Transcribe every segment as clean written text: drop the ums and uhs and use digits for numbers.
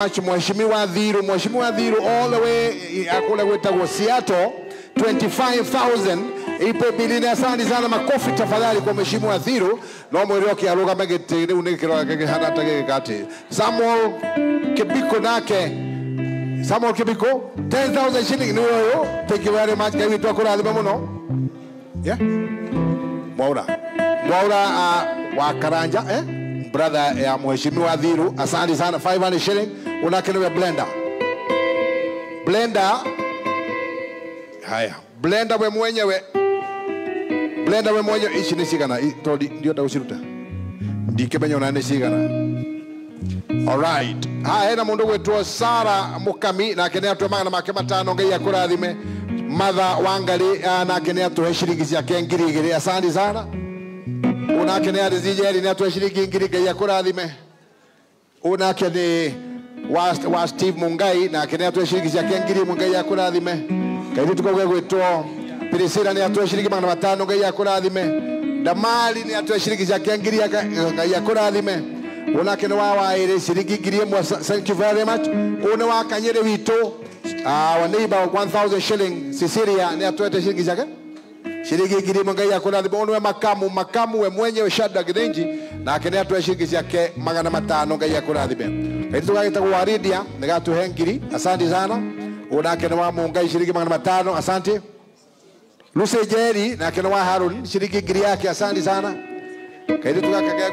Mheshimiwa Dhiru all the way akule wetagwo Seattle 25,000 ipe bilini. Asante sana, makofi tafadhali kwa Mheshimiwa Dhiru. No mwirioki aruga magete riu nikirora gege hana tage gati. Samuel Kibiko nake Samuel Kibiko 10,000 shilling ni yo. Thank you very much. Kai witu akurathima muno. Yeah. Mwaura wa Karanja brother ya Mheshimiwa Dhiru, asante sana. 500 shilling unakenewa blender haya blender we mwenyewe ichi ni sigana todi ndio tausiruta ndikemenya unane sigana. All right, haya na mundu wetwa Sara Mukami na kenea twamana make matano ngai akurathime. Mother Wangali na kenea tuhe shilingi cia kengirigiri, asante sana. Unakenea rizijeri na tuhe shilingi ngiri ngai akurathime. Unakene wa Steve Mungai na kenea tuhe shilingi cia kengiri mungai akurathime. Kaidi tukogwe gwetwo Priscilla ni atoe shilingi magana matano ngai akurathime. Damali ni atoe shilingi cia kengiri ngai akurathime. Unakene wa ire shilingi ngiri mwa, thank you very much. Une wa Kanyere wito wa neighbor 1,000 shilling Cecilia ni atoe shilingi zake shilingi ngiri ngai akurathime. Une makamu we mwenyewe Shada Gidenji na kenea atoe shilingi zake magana matano ngai akurathime. Kaidi tukageta kwa Ridia ngatuhe ngiri, asante sana. Unakene wa Mungai shilingi magana matano, asante. Lucy Jerry na kene wa Harun shilingi ngiri yake, asante sana. Kaidi tukakagea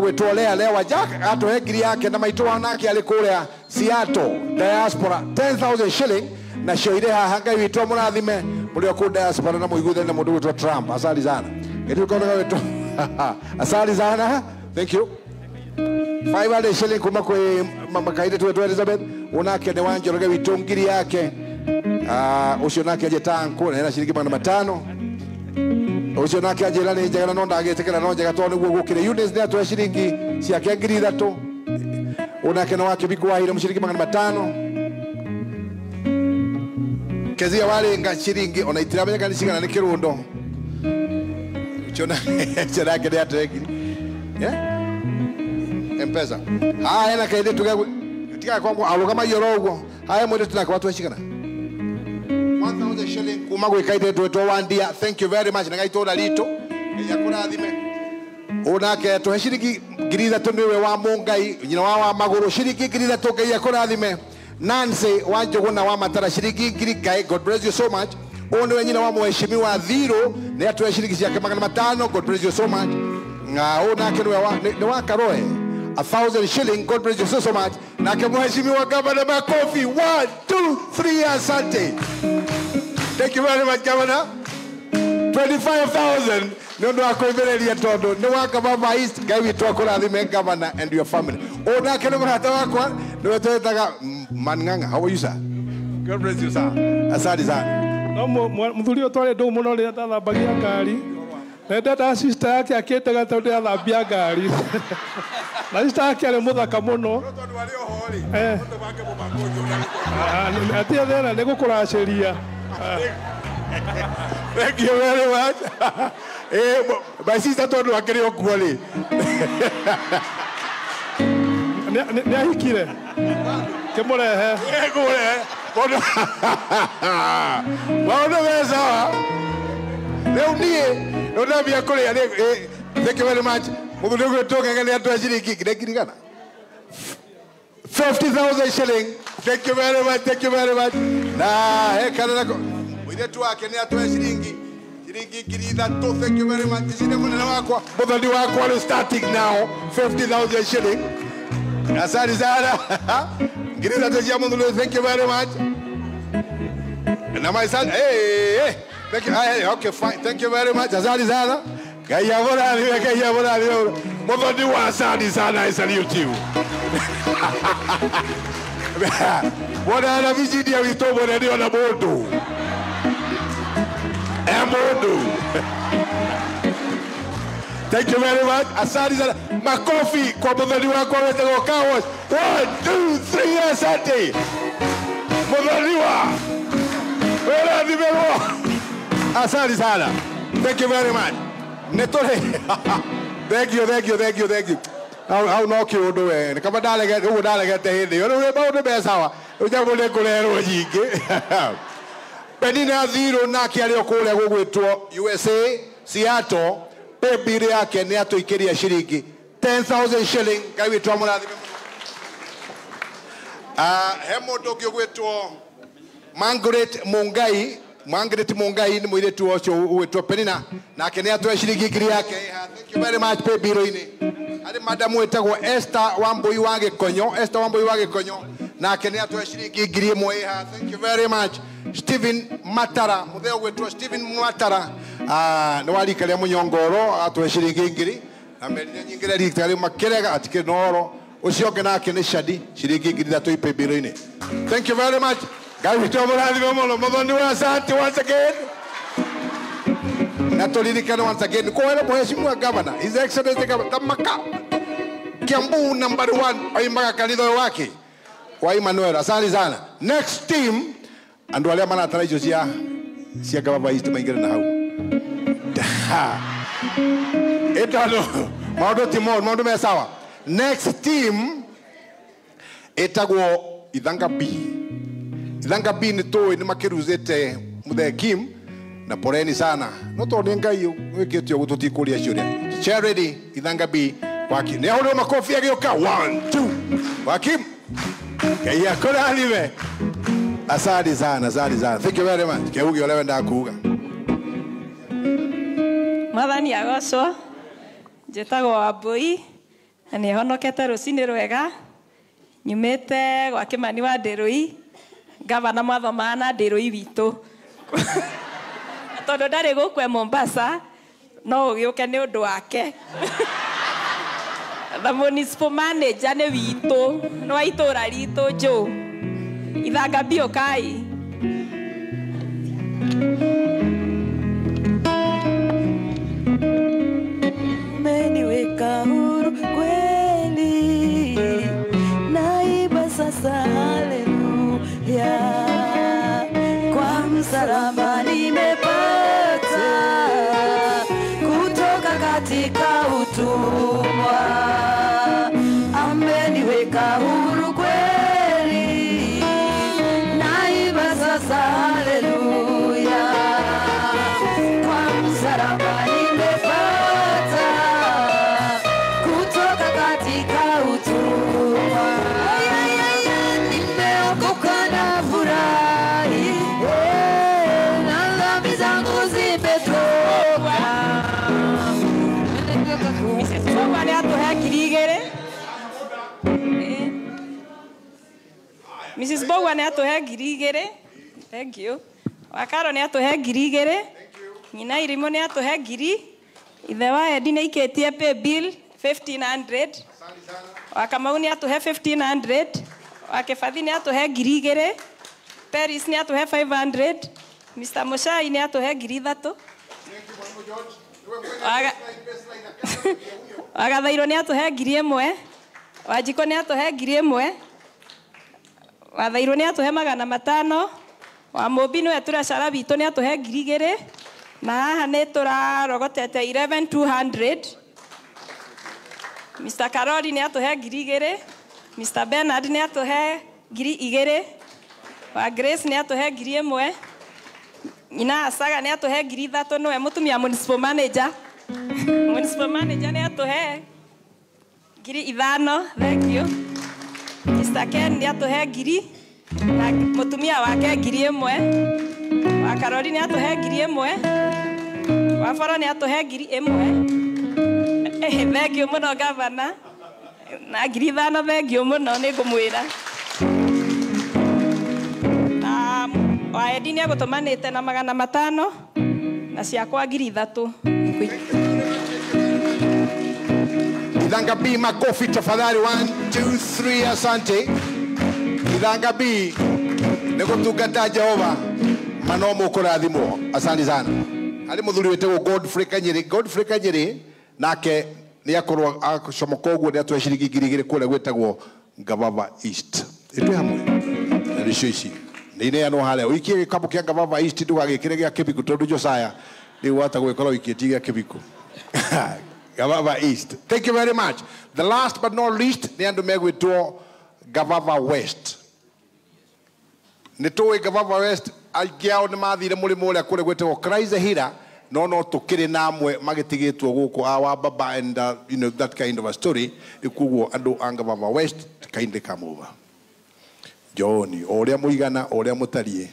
gwetwo lea wa Jack atoe ngiri yake na maito wanake alikulea Seattle diaspora 10,000 shilling na shoire haha ngai witwo murathime muri ku diaspora na muiguthe na mundu witwo Trump, asante sana. Kaidi tukaona wetwo asante sana, thank you. 500 shilling kuma kwa mama Kaidi tu Elizabeth. Unakene wanjoroge witwo ngiri yake ucio nake aje tanko na shilingi magana matano. Ucio nake aje rani njagana no ndagetekera no njaga to niguo gukire units ni atwa shilingi cia ngiri 3. Unakene wake biku wa ile shilingi magana matano. Kezia wale nga shilingi ona itiramenya kandi sigana ni kirundo. Ucio nake ndia twekiri. Yeah? Mpesa. Haya na Kaidi tutika kwa alugama yorogo. Haya mwende tunaka watu washikana 1,000 shilling kuma gwe Kaidi twetwo Wandia, thank you very much. Ngai tola lito ya kurathime. Unake to shilingi ngiri 3 niwe wa Mungai nyina wa maguru shilingi ngiri 3 ngai ya kurathime. Nancy wanjogona wa Matara shilingi ngiri ngai, God bless you so much. One wenyina wa Mheshimiwa Dhiru ni atwe shilingi cia magana matano, God bless you so much. Unake ni wa Karoe 1,000 shilling, God bless you so much. Na Mheshimiwa Governor makofi 1 2 3, asante. Thank you very much Governor. 25,000 nondo akoibereria tondo ni waka Mama East ngai witwa kurathime Governor and your family. Ona kene murata wakwa ni wetetaga Manganga, how are you sir? God bless you sir, asante sana. No muthuri otware ndo muno ri athambagia ngari na ndata sister yake akitaga tondu athambia ngari na sister yake ari muthaka muno tondu ari ohori tondu bake mubango ati thera ni gukuraciria. Thank you very much. My sister tondu akiri okuori ni ahikire kemurehe bono weza leo nie ndo bia kule. Thank you very much. Muthuri gwetoka ngani atwa shilingi ngirigana 50,000 shilling. Thank you very much, thank you very much. Na kana nako mwire tu wake ni atwa shilingi ngiri 3. Thank you very much. Sine mwana wako muthuri wako are starting now 50,000 shilling. Asante sana. Ngiri 3 cia muthuri, thank you very much. Na my son, hey. Thank you. Okay, fine. Thank you very much. Asante sana. Kaya bora. Muthuri wa asante sana, I salute you. Bwana na vijidi ya wito bwana ndio na moto. Moto. Thank you very much. Asante sana. Makofi kwa muthuri wako wetagwo Kawas. 1 2 3, asante. Muthuri wa wera dhibero. Asante sana. Thank you very much. Netore. Thank you. au no ki undu we kama dalegete hindi yo ri maundu me sawa ujagule kurerwo nyingi Penina thiro nake ari okuria gugwitwo USA Seattle pebire yake ni atuikiria shilingi 10,000 shilling kawitwa murathime he mundu gwitwo Margaret Mungai ni mwiretu ucio gwitwo Penina nake ni atwe shilingi ngiri yake thank you very much pebiro ini ari madam wetagwo Esther Wambui wa Gikonyo nake ni atwe shilingi ngiri imwe thank you very much Steven Matara mutheo gwetwo Steven Matara ni warikaria munyongoro atwe shilingi ngiri na merire nyingire rikari makerega atike noro ucio nake ni Shadi shilingi ngiri thatu ipebiro ini thank you very much guys tomurathime muno muthoni wa asante once again na tulirikana once again kwa mheshimiwa governor his excellency Tamaka Kiambu number 1 aimaga kanitha wake wa Emmanuel asante sana next team andu alia manatara icio cia gavana East maingire na hau etano maundu me sawa next team etagwo Ithanga B ni toi ni makiruzete muthe Kim na poreni sana no to ngai wikitio gututikuria ciuria Charity Ithanga B waki ne horo makofi agioka 1 2 waki kaya koraliwe asante sana thank you very much keugi ole wenda kuuga Mathani agocwo njitagwo Wambui na ni honokete rucini rwega nyumite gwa Kimani wa Ndirui gavana mwathoma na Ndirui witu tondu ndari gukwe Mombasa no ugiuke ni undu wake the municipal manager ni witu no itura ritu jo Ithanga bio kai umeniweka huru kweli naiba sasa haleluya kwa msalaba nimepata kutoka katika utumwa ameniweka huru kweli naiba sasa haleluya kwa msalaba nimepata kutoka katika utumwa nimeokoka na furahi na dhambi zangu zimetoka Mwana atuhe ngiri igiri Mrs. Bowa ni atuhe ngiri igiri thank you Wakaro ni atuhe ngiri igiri nyina Irimo ni atuhe ngiri ithe wa Edi ni ikitie pay bill 1500 Wakamau ni atuhe 1500 Wakibathi ni atuhe ngiri igiri Paris ni atuhe 500 Mr. Mushai ni atuhe ngiri 3 Wagathairo ni atuhe ngiri 1 Wajiko ni atuhe ngiri 1 Wathairo ni atuhe 500 wa Mobi no eturacara bitu ni atuhe ngiri 2 na haha ni turarogotete 11200 Mr. Karori ni atuhe ngiri 2 Mr. Bernard ni atuhe ngiri 2 wa Grace ni atuhe ngiri 1 nyina Asaga ni atuhe ngiri 3 no mutumia municipal manager ni atuhe ngiri 5 thank you Mr. Ken ni atuhe ngiri na mutumia wake ngiri 1 wa Karori ni atuhe ngiri 1 wa Faro ni atuhe ngiri 1 thank you muno gavana na ngiri 5 thank you muno ni ngumwira na wa Edi ni agutumanite na 500 na ciakwa ngiri 3 Ithanga B makofi tafadhali 1 2 3 asante Ithanga B negutungata Jehova manomo kurathimo asante sana ari muthuri wetagwo Godfrey Kanyiri nake ni akorwo acomoka uguo ni atwe ciringi ngiri igiri kule gwetagwo Gavava East itwe hamwe na ricio ici ni neanwo haria wikie gikabu kia Gavava East ndugagikire gia Kibiku tondu Josiah ni wata gwikorwo wikitie gia Kibiku Gavava East. Thank you very much. The last but not least, ni andu megwitwo Gavava West. Nitoe Gavava West algiao ni mathire mulimo uria kure gwetwo Christ Hira no tukiri namwe magitigitwo guku awa baba and you know that kind of a story ikuguo andu Gavava West kindly come over. Joni oria muigana oria mutarie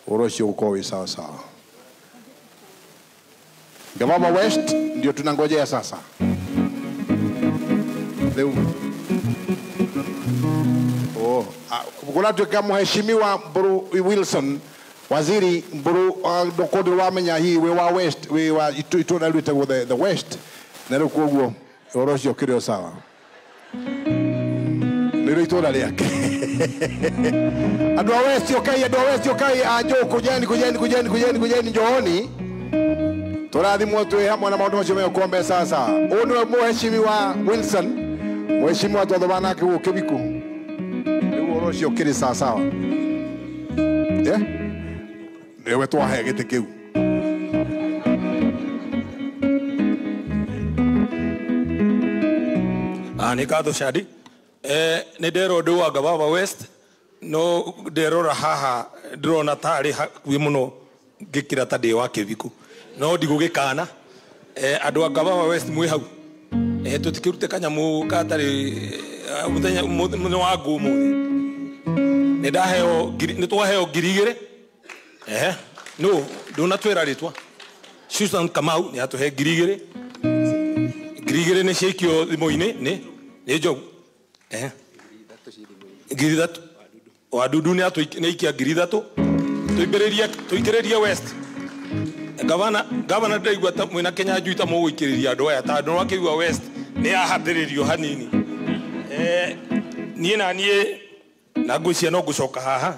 orocio uko sawa sawa. Gavava West ndio tunangojea sasa. Leo kuna tuka mheshimiwa Mburu Wilson waziri Mburu dokodi wamenya hii we wa West we wa itona lwita go the West na rukuguo orocio kirio sawa. Niro itona liake. Adu West okay ajo kujeni njooni. Turathimwo twi hamwe na maundu macio mekombe sasa. Uno mheshimiwa Wilson mheshimiwa twathobana ke Kibiku. Riu orocio kiri sasa. Rewe twahe gite kiu. Ni katho shadi. Ni ndero ndu wa Gavava West no nderora haha ndrona tari wi muno ngikira ta ndi wa Kibiku. No ndigugikana andu a Gavava West mwi hau tutikirute kanyamu katari muthenya wa ngumu ni ndaheo ni twaheo ngirigire no ndona twera ritwa Susan Kamau ni atuhe ngirigire ni ciikio thimo-ini ni njogu ngiri thatu wadudu ni ikia ngiri thatu tuikiriria West Gavana ndaigua ta mwina Kenya juita mugwikiriria andu aya tondu wakigua West ni ahathiririo hanini nie na ngwiciria no ngucoka haha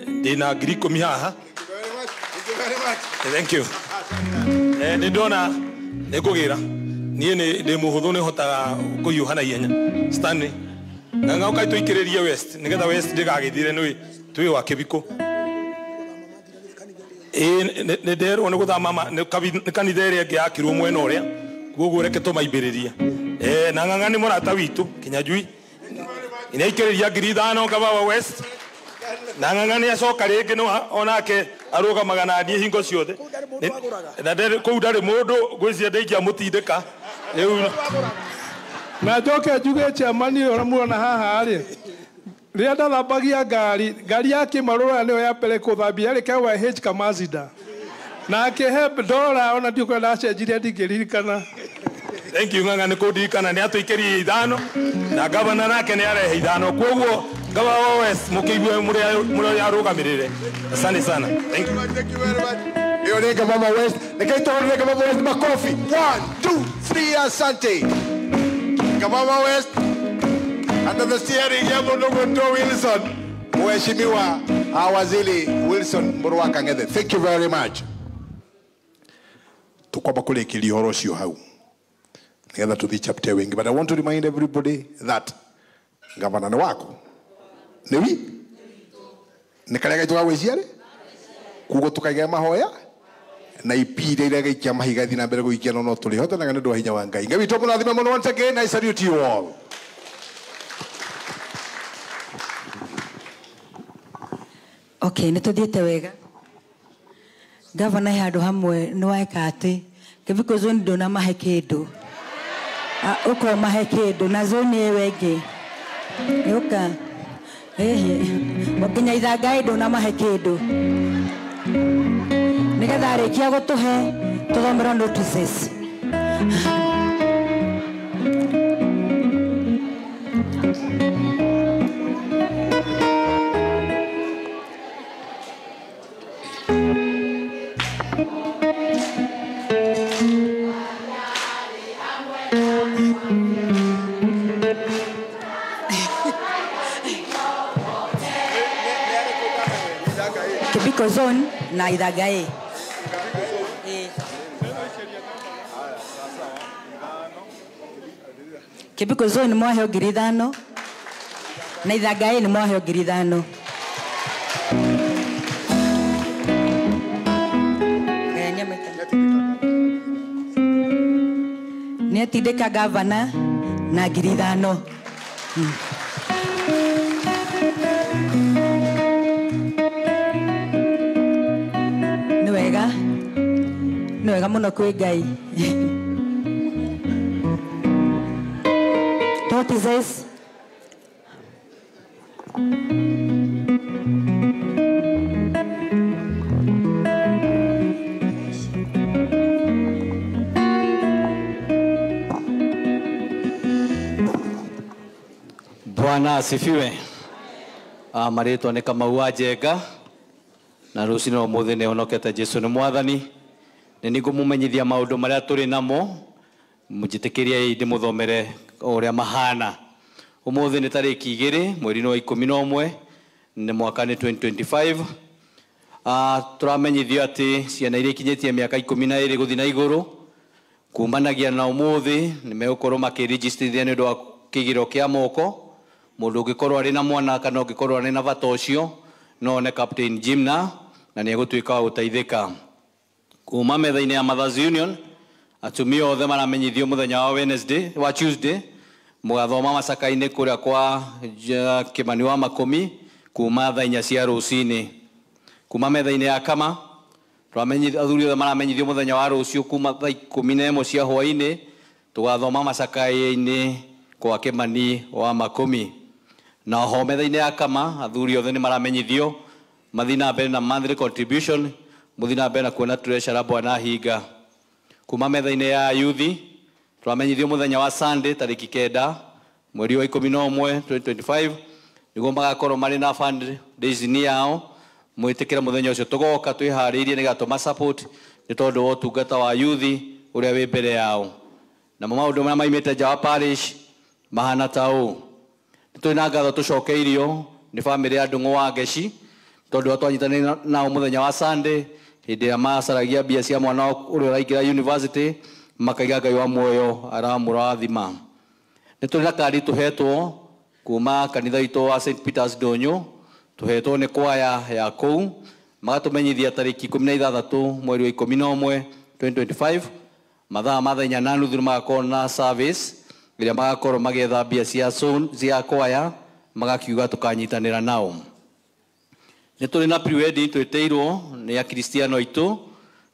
ndina ngiri 10 haha. Thank you. Ni ndona ni kugira nie ni muhuthu ni hotaga kuhiuha na ihenya Stanley nga ukai tuikiririe West nigetha West ndigagithire ni twi wa Kibiku. Ne ndero ni guthama ni kanitha iria ngi yakirwo mwena uria gugu reke tumaibiriria na ng'ang'ani murata witu Kinyajui inaikiriria ngiri 5 Gavava West na ng'ang'ani acoka ringi no onake arugamaga na ndie hingo ciothe na ndere ku ndari mundu gwiciria ndaikia mutindika riu na njoke njuge chairman ora muona haha ri ria ndathambagia ngari yake marura niyo ya mbere kuthambia ri kawa H Kamazida na akihe ndora ona ndio kwenda acenjirie ndingĩririkana. Thank you ng'ang'ani kundirikana ni atuikirie 5 na governor nake ni arehe 5 koguo Gavava West mukiigwe muri arugamirire. Asante sana. Thank you very much. Iyo ni Gavava West. Nikaitwa Gavava West makofi. 1 2 3 asante. Gavava West under the steering ya Mundu Wilson. Mheshimiwa Waziri Wilson Mburu wa Kang'ethe. Thank you very much. Tukwamba kulekiria orocio hau. Nigetha tuthi chapter wingi, but I want to remind everybody that Governor ni wako. Niwi? Nikarega ituga gwiciare? Kugo tukaiga mahoya na ipire ira gaikia mahiga thina mbere guikia no tuli hota na ndu hinya wa Ngai. Ngai witu munathime muno once again. I salute you all. Okay, nituthiete wega. Governor handu hamwe ni waika ati Kibiku zone ndona mahe kindu. Uko mahe kindu na zone wenge. Yoka. Wakinya ithangai ndona mahe kindu. Nigetha arikia gutuhe tuthomera notices. Kibiku zone na ithangai. Kibiku zone mwaheo ngiri 5 na ithangai ni mwaheo ngiri 5. nĩ atindĩka gavana na 5,000. Nĩ wega mũno kwĩ Ngai. Tortoises. Bwana asifiwe. Marĩtwa nĩ Kamau wa Njenga na rũcinĩ ũmũthĩ nĩ honokete Jesũ nĩ Mwathani. Nĩ nĩngũmũmenyithia maũndũ marĩa tũrĩ namo, mũnjĩtĩkĩrie ndĩmũthomere ũrĩa mahana. Ũmũthĩ nĩ tarĩki 2 mweri-inĩ wa 11 nĩ mwaka nĩ 2025. Tũramenyithio atĩ ciana iria ikinyĩtie mĩaka 12 gũthiĩ na igũrũ kumanagia na ũmũthĩ nĩ megũkorwo makĩregistithia nĩ ũndũ wa kĩgĩro kĩa moko. Mũndũ ũngĩkorwo arĩ na mwana kana ũngĩkorwo arĩ na bata ũcio no one Captain Jimna na nĩ egũtuĩka wa gũteithĩka. Kuma metha-inĩ ya Mothers Union, atumia othe maramenyithio mũthenya wa Tuesday mũgathoma macaka-inĩ kũrĩa kwa Kĩmani wa Makũmi kuma thaa 4 cia rũcinĩ. Kuma metha-inĩ ya Kama athuri othe maramenyithio mũthenya wa rũciũ kuma thaa 11 cia hwaĩ-inĩ tũgathoma macaka-inĩ kwa Kĩmani wa Makũmi. Na ho metha-inĩ ya Kama athuri othe nĩ maramenyithio mathiĩ na mbere na monthly contribution, mũthiĩ na mbere na kuona treasurer Bwana Hinga. Kuma metha-inĩ ya youth tũramenyithio mũthenya wa Sunday tarĩki 9 mweri wa 11 2025 nĩguo magakorwo marĩ na fund days-inĩ yao. Mwĩtĩkĩre mũthenya ũcio tũgoka twĩharĩirie nĩgetha tũmasupport nĩ tondũ wa ũtungata wa youth ũrĩa wĩ mbere yao. Na maũndũ marĩa maimĩte nja wa parish mahana ta ũũ. Nĩ tũrĩ na ngatho tũcokeirio nĩ bamĩrĩ ya Ndung'u wa Ngeci tondũ atwanyitanĩire nao mũthenya wa Sunday hĩndĩ ĩrĩa macaragia mbia cia mwana ũrĩa ũraingĩra university makaiga Ngai wa muoyo aramũrathima. Nĩ tũrĩ na kandi tũhetwo kuma kanitha witũ wa St Peters Ndũnyũ, tũhetwo nĩ kwaya ya kũu magatũmenyithia tarĩki 16 mweri wa 11 2025 mathaa ma 4:30 magakorwo na service ĩrĩa magakorwo magĩetha mbia cia kwaya magakiuga tũkanyitanĩra nao. Nĩ tũrĩ na pre-wedding twĩtĩirwo nĩ akristiano aitũ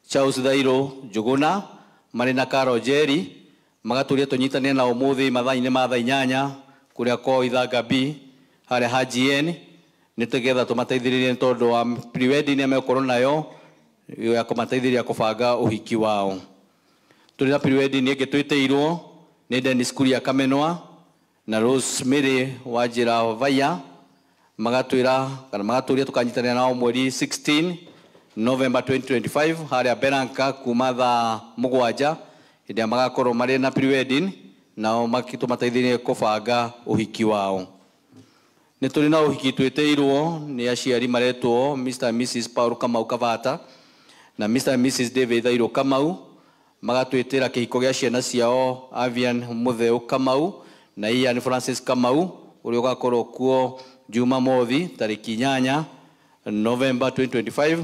Charles Thairũ Njũgũna marĩ na Carol Jerry magatũria tũnyitanĩre na ũmũthĩ mathaa-inĩ ma thaa 8 kũrĩa kwa Ithanga B harĩa HGN nĩ tũgetha tũmateithĩrĩrie tondũ wa pre-wedding nĩ megũkorwo nayo ya kũmateithĩrĩria kũbanga ũhiki wao. Tũrĩ na pre-wedding ĩngĩ twĩtĩirwo nĩ Dennis Kuria Kamenwa na Rosemary Wanjĩra Vaya magatwĩra kana magatũria tũkanyitanĩra nao mweri 16 November 2025 harĩa Beranka kuma thaa 7 hĩndĩ magakorwo marĩ na pre-wedding nao tũmateithĩrĩrie kũbanga ũhiki wao. Nĩ tũrĩ na ũhiki twĩtĩirwo nĩ aciari maretwo Mr. and Mrs. Paul Kamau Kavata na Mr. and Mrs. David Thairũ Kamau magatwĩtĩra kĩhiko gĩa ciana ciao Avian Mutheu Kamau na Ian Francis Kamau ũrĩa ũgakorwo kuo Jumamothi tarĩki 8 November 2025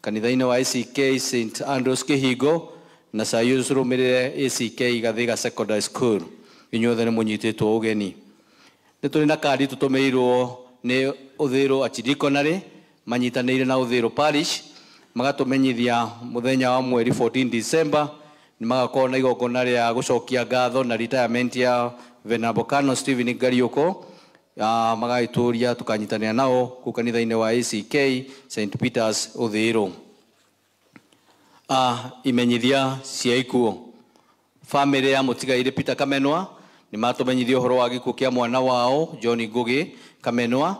kanitha-inĩ wa ACK St. Andrews Kĩhingo na Sayus rũmĩrĩre ACK Gathĩga Secondary School. Inyuothe nĩ mũnyitĩtwo ũgeni. Nĩ tũrĩ na kandi tũtũmĩirwo nĩ Ũthĩrũ Archdiaconary manyitanĩire na Ũthĩrũ Parish magatũmenyithia mũthenya wa mweri 14 December nĩ magakorwo na igongona rĩa gũcokia ngatho na retirement ya Venerable Canon Stephen Ngariũko magagĩtũria tũkanyitanĩra nao kũu kanitha-inĩ wa ACK St. Peters Ũthĩrũ. Imenyithia cia ikuũ. Famĩlĩ ya mũtigairĩ Peter Kamenwa nĩ matũmenyithia ũhoro wa gĩkuũ kĩa mwana wao John Ngũgĩ Kamenwa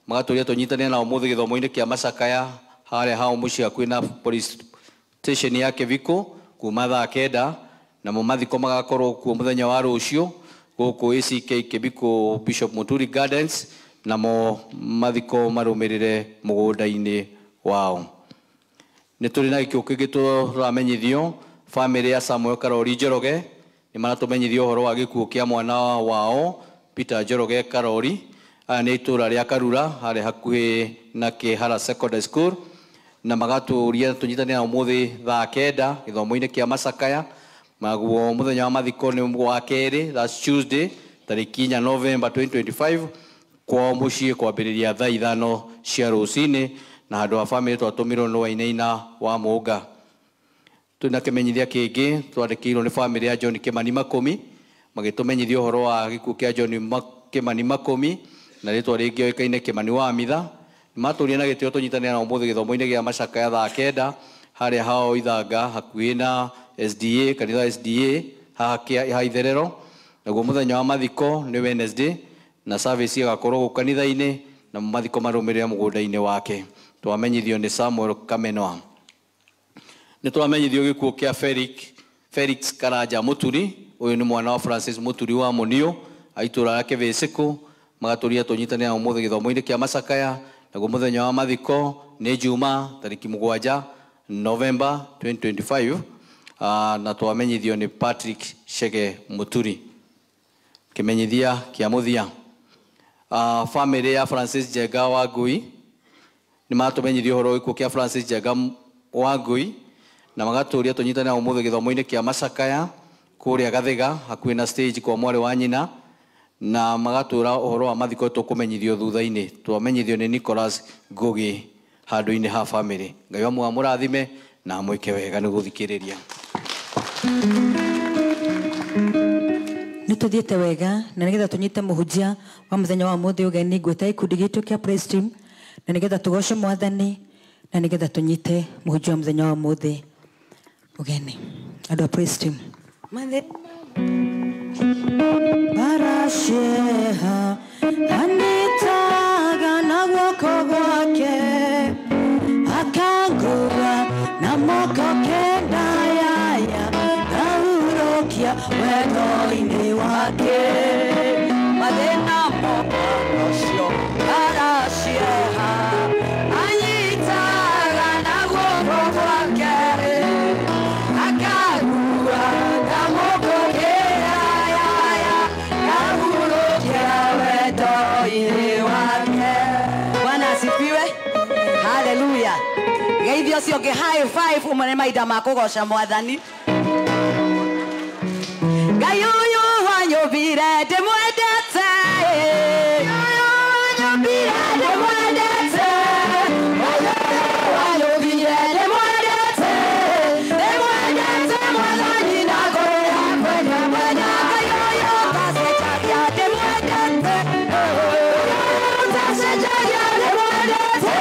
magatũria tũnyitanĩra nao ũmũthĩ gĩthomo-inĩ kĩa Macakaya harĩa hao mũciĩ hakuhĩ na police station ya Kĩvikũ kuma thaa 9 namo mathiko magakorwo kuo mũthenya wa rũciũ gũkũ ACK Kĩvikũ Bishop Muturi Gardens namo mathiko marũmĩrĩre mũgũnda-inĩ wao. Nĩ tũrĩ na gĩkuũ kĩngĩ tũramenyithio famĩlĩ ya Samuel Karori Njoroge nĩ maratũmenyithia ũhoro wa gĩkuũ kĩa mwana wao Peter Njoroge Karori. Aya nĩ itũũra rĩa Karura harĩa hakuhĩ na Kĩhara Secondary School na magatũria tũnyitanĩra ũmũthĩ thaa 9 gĩthomo-inĩ kĩa Macakaya maguo muthenya wa mathiko ni wa keri, that's Tuesday tariki 4 November 2025 kwa muciĩ kwambĩrĩria thaa 5 cia rũcinĩ na handũ wa family twatũmirwo nĩ Wainaina wa Mũnga. Tuna kĩmenyithia kĩngĩ twandĩkĩirwo nĩ family ya John Kimani Makũmi magĩtũmenyithia ũhoro wa gĩkuũ kĩa John Kimani Makũmi na rĩtwa rĩngĩ oĩkaine Kimani wa Mitha. Matũria na gĩtĩo tũnyitanĩra na ũmũthĩ gĩthomo-inĩ gĩa macakaya thaa 9 harĩa hao Ithanga hakuhĩ na SDA kanitha SDA ha Itherero. Naguo muthenya wa mathiko nĩ Wednesday na service igakorwo kanitha-inĩ na mathiko marũmĩrĩra mũgũnda-inĩ wake. Twamenyithio nĩ Samuel Kamenoa. Nĩ twamenyithio gĩkuũ kĩa Felix Karanja Mũturi. Ũyũ nĩ mwana wa Francis Mũturi wa Mũnio aitũra yake Vĩcikũ. Magatũria tũnyitanĩra na ũmũthĩ gĩthomo-inĩ kĩa macakaya. Naguo muthenya wa mathiko nĩ Juma tariki 7 November 2025 na twamenyithio nĩ Patrick Shege Mũturi. Kĩmenyithia kĩa mũthia family ya Francis Jega wa Ngui nĩ matũmenyithia ũhoro gĩkuũ kĩa Francis Jega wa Ngui na magatũria tũnyitanĩra na ũmũthĩ gĩthomo-inĩ kĩa macakaya kũrĩa Gathĩga hakuhĩ na stage kwa mwarĩ wa nyina na magatũra ũhoro wa mathiko tũkũmenyithio thutha-inĩ. Twamenyithio nĩ Nicholas Ngugi handũ-inĩ ha family. Ngai wa mũrathime na mwĩke wega nĩ gũthikĩrĩria. Nĩ tũthiĩte wega na nĩgetha tũnyite mũhunjia wa mũthenya wa mũthĩ ũgeni ngwĩta ikundi gitũ kĩa Praise Team na nĩgetha tũgoce Mwathani na nĩgetha tũnyite mũhunjia wa mũthenya wa mũthĩ ũgeni. Andũ a Praise Team. Barasheha anitaga na guoko gwake akangura na moko kenda yaya naurokia wendo-inĩ wake mathĩna mocio barasheha anitaga na guoko gwake akangura na moko kenda yaya naurokia wendo-inĩ wake. Bwana asifiwe. Hallelujah. Geithio cio ngĩ high five umane mahinda ma kũgoca Mwathani. Ngai ũyũ wanyũmbire ndĩmwendete. Wanyũmbire ndĩmwendete. Wanyũmbire ndĩmwendete. Ndĩmwendete Mwathani na ngoro yakwa ndamwenda. Ngai ũyũ ũtacenjagia ndĩmwendete. Ũtacenjagia ndĩmwendete.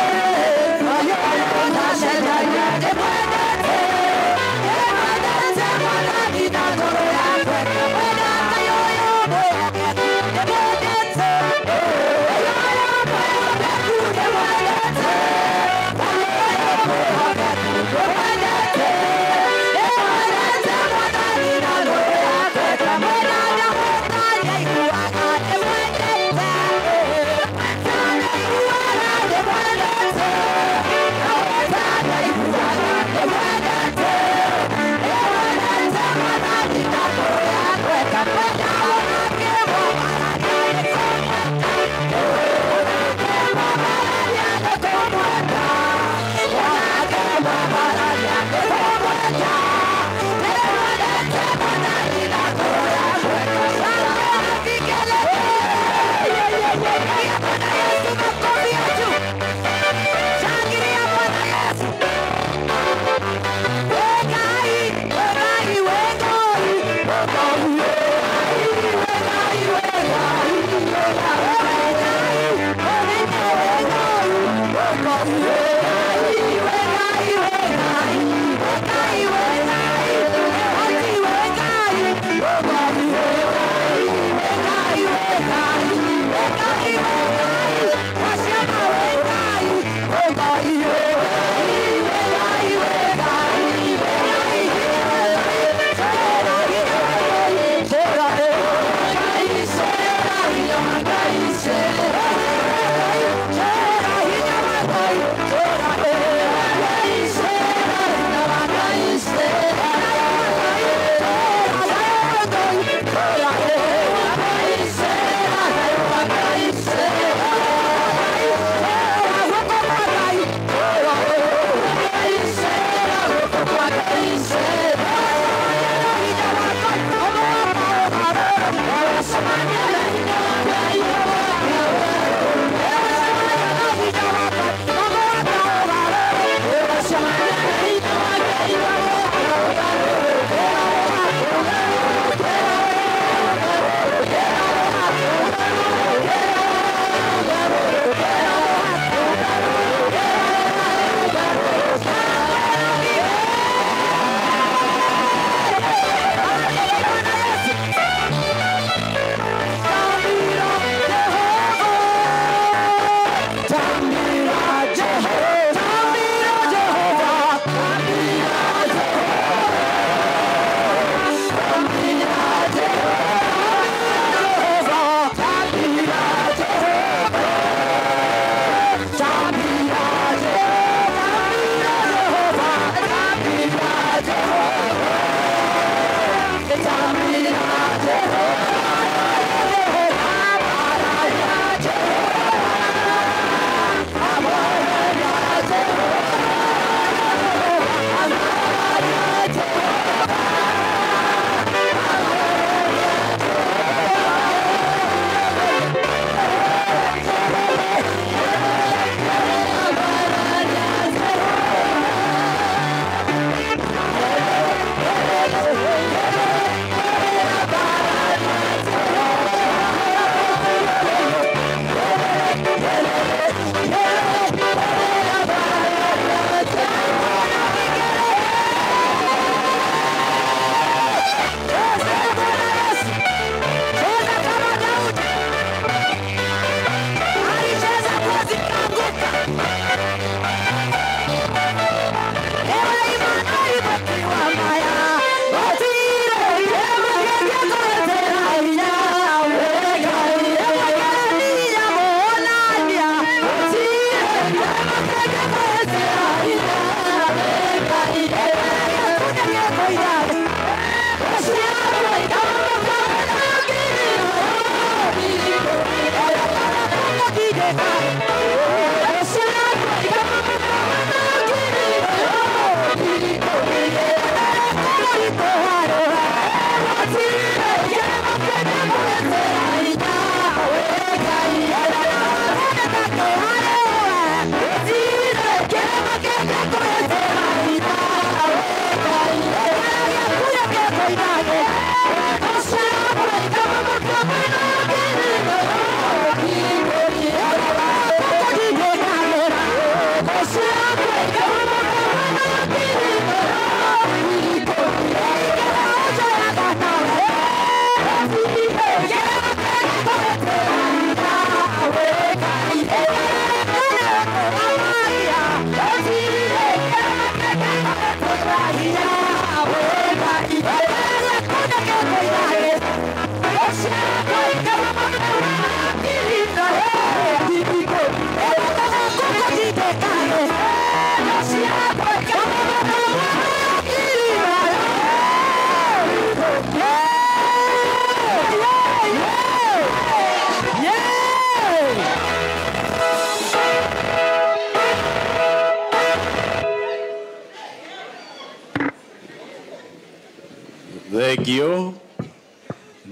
Thengio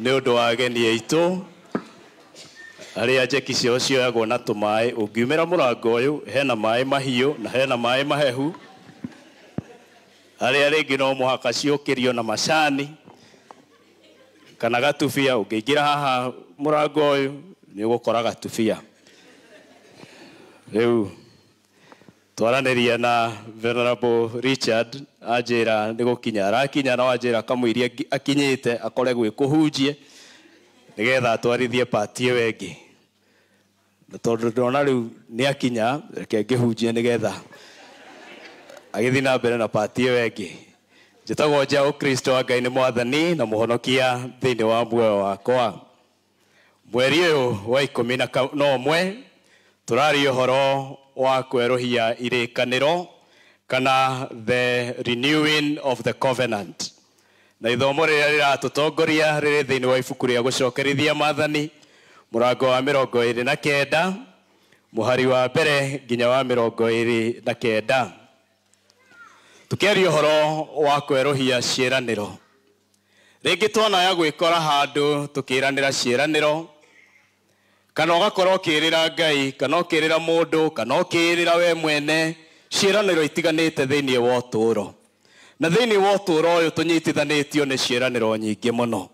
nĩ ũndũ wa ageni aitũ arĩa njeki cio cioyagwo na tũmaĩ. Ũngiumĩra mũrango ũyũ hena maĩ mahiũ na hena maĩ mahehu, arĩa rĩngĩ no mũhaka ciũkĩrio na macani kana gatubia. Ũngĩingĩra haha mũrango ũyũ nĩ ũgũkora gatubia. Rĩu twaranĩria na Venerable Richard anjĩra nĩ gũkinya arakinya, no anjĩra kamũiria akinyĩte akore gwĩ kũhunjie nĩgetha atwarithie pati ĩyo ĩngĩ, na tondũ ndona rĩu nĩ akinya reke ngĩhunjie nĩgetha agĩthiĩ na mbere na pati ĩyo ĩngĩ. Njĩtagwo Njaũ Kristo wa Ngai nĩ Mwathani na mũhonokia thĩinĩ wa muoyo wakwa. Mweri ũyũ wa 11 tũraria ũhoro wa kwerũhia irĩkanĩro kana the renewing of the covenant, na ithomo rĩrĩa rĩratũtongoria rĩrĩ thĩinĩ wa ibuku rĩa gũcokerithia maathani mũrango wa 29 mũhari wa mbere nginya wa 29. Tũkĩaria ũhoro wa kwerũhia ciĩranĩro, rĩngĩ tuona ya gwĩkora handũ tũkĩranĩra ciĩranĩro, kana ũgakorwo ũkĩrĩra Ngai kana ũkĩrĩra mũndũ kana ũkĩrĩra we mwene ciĩranĩro itiganĩte thĩinĩ wa ũtũũro. Na thĩinĩ wa ũtũũro ũyũ tũnyitithanĩtio nĩ ciĩranĩro nyingĩ mũno,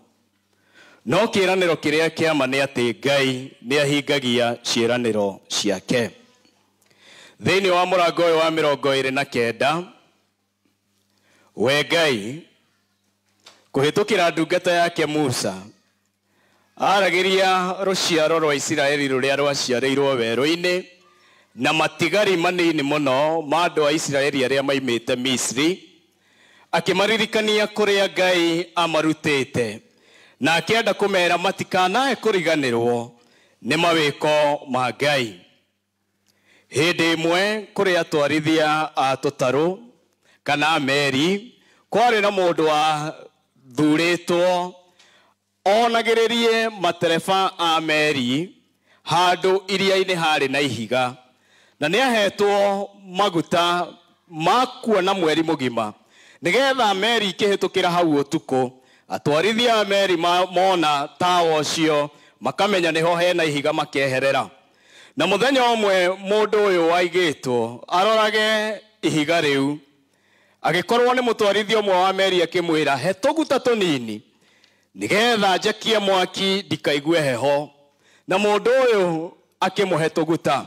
no kĩĩranĩro kĩrĩa kĩama nĩ atĩ Ngai nĩ ahingagia ciĩranĩro ciake. Thĩinĩ wa mũrango ũyũ wa 29, we Ngai kũhĩtũkĩra ndungata yake Musa aragĩria rũciaro rwa Isiraeli rũrĩa rwaciarĩirwo werũ-inĩ na matigari manini mũno ma andũ a Isiraeli arĩa maimĩte Misri, akĩmaririkania kũrĩa Ngai amarutĩte na akĩenda kũmera matikanae kũriganĩrwo nĩ mawĩko ma Ngai. Hĩndĩ ĩmwe kũrĩ atwarithia a tũtarũ kana meri, kwarĩ na mũndũ wa thurĩtwo onagĩrĩrie matereba a meri handũ iria-inĩ harĩ na ihiga, na nĩ ahetwo maguta ma kuona mweri mũgima nĩgetha meri ikĩhĩtũkĩra hau ũtukũ, atwarithia a meri mona tawa ũcio makamenya nĩho hena ihiga makeherera. Na mũthenya ũmwe mũndũ ũyũ waigĩtwo arorage ihiga rĩu, agĩkorwo nĩ mũtwarithia ũmwe wa meri akĩmwĩra he tũguta tũnini nĩgetha njakie mwaki ndikaigue heho, na mũndũ ũyũ akĩmũhe tũguta.